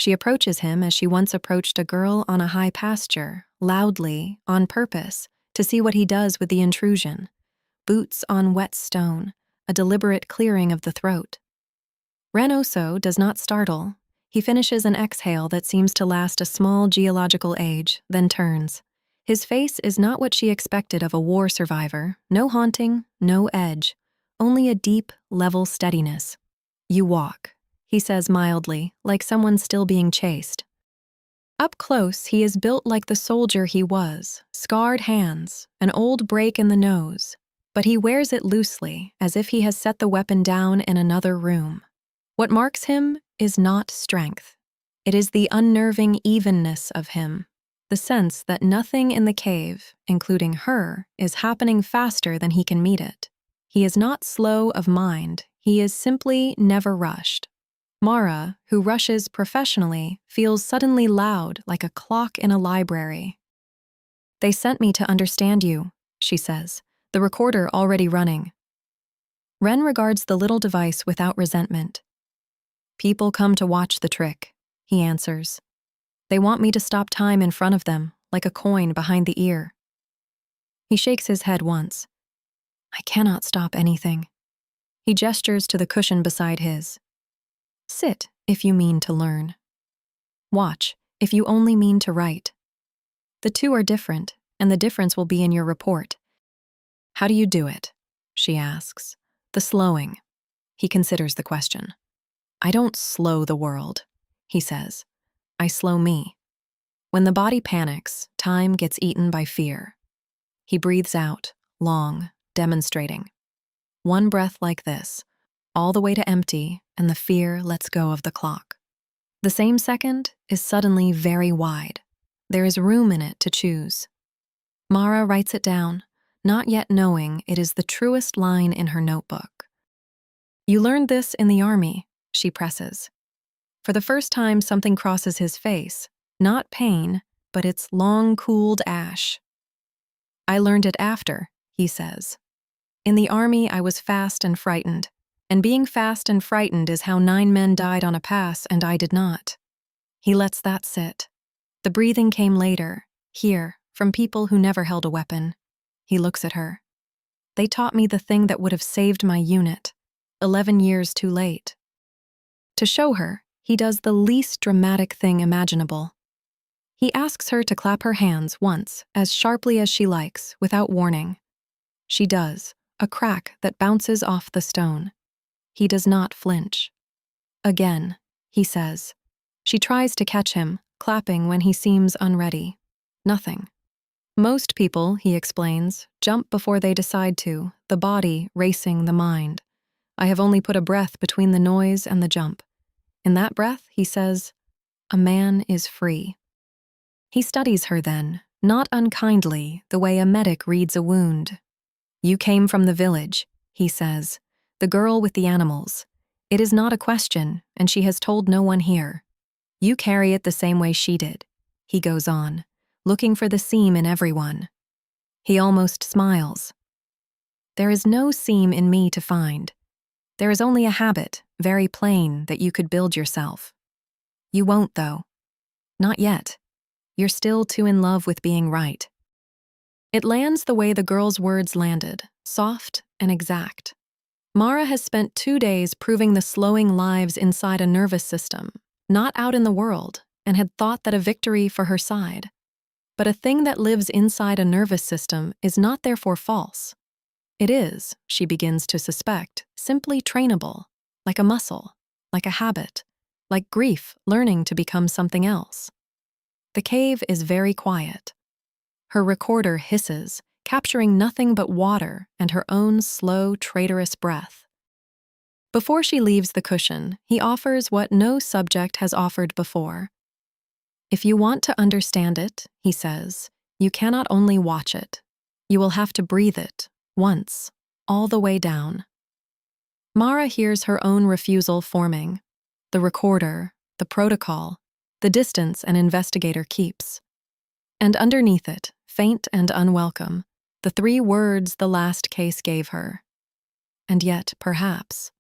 She approaches him as she once approached a girl on a high pasture, loudly, on purpose, to see what he does with the intrusion. Boots on wet stone, a deliberate clearing of the throat. Renoso does not startle. He finishes an exhale that seems to last a small geological age, then turns. His face is not what she expected of a war survivor. No haunting, no edge. Only a deep, level steadiness. "You walk," he says mildly, like someone still being chased. Up close, he is built like the soldier he was, scarred hands, an old break in the nose, but he wears it loosely, as if he has set the weapon down in another room. What marks him is not strength. It is the unnerving evenness of him, the sense that nothing in the cave, including her, is happening faster than he can meet it. He is not slow of mind, he is simply never rushed. Mara, who rushes professionally, feels suddenly loud like a clock in a library. "They sent me to understand you," she says, the recorder already running. Ren regards the little device without resentment. "People come to watch the trick," he answers. "They want me to stop time in front of them, like a coin behind the ear." He shakes his head once. "I cannot stop anything." He gestures to the cushion beside his. "Sit, if you mean to learn. Watch, if you only mean to write. The two are different, and the difference will be in your report." "How do you do it?" she asks. "The slowing." He considers the question. "I don't slow the world," he says. "I slow me. When the body panics, time gets eaten by fear." He breathes out, long, demonstrating. One breath like this, all the way to empty, and the fear lets go of the clock. The same second is suddenly very wide. There is room in it to choose. Mara writes it down, not yet knowing it is the truest line in her notebook. "You learned this in the army," she presses. For the first time, something crosses his face, not pain, but its long-cooled ash. "I learned it after," he says. "In the army, I was fast and frightened. And being fast and frightened is how 9 men died on a pass, and I did not." He lets that sit. The breathing came later, here, from people who never held a weapon. He looks at her. "They taught me the thing that would have saved my unit. 11 years too late." To show her, he does the least dramatic thing imaginable. He asks her to clap her hands once, as sharply as she likes, without warning. She does, a crack that bounces off the stone. He does not flinch. "Again," he says. She tries to catch him, clapping when he seems unready. Nothing. "Most people," he explains, "jump before they decide to, the body racing the mind. I have only put a breath between the noise and the jump. In that breath," he says, "a man is free." He studies her then, not unkindly, the way a medic reads a wound. "You came from the village," he says, "the girl with the animals. It is not a question, and she has told no one here. You carry it the same way she did," he goes on, looking for the seam in everyone. He almost smiles. "There is no seam in me to find. There is only a habit, very plain, that you could build yourself. You won't, though. Not yet. You're still too in love with being right." It lands the way the girl's words landed, soft and exact. Mara has spent 2 days proving the slowing lives inside a nervous system, not out in the world, and had thought that a victory for her side. But a thing that lives inside a nervous system is not therefore false. It is, she begins to suspect, simply trainable, like a muscle, like a habit, like grief learning to become something else. The cave is very quiet. Her recorder hisses, capturing nothing but water and her own slow, traitorous breath. Before she leaves the cushion, he offers what no subject has offered before. "If you want to understand it," he says, "you cannot only watch it. You will have to breathe it, once, all the way down." Mara hears her own refusal forming. The recorder, the protocol, the distance an investigator keeps. And underneath it, faint and unwelcome, the 3 words the last case gave her. "And yet, perhaps."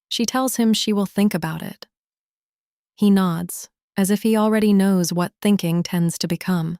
She tells him she will think about it. He nods, as if he already knows what thinking tends to become.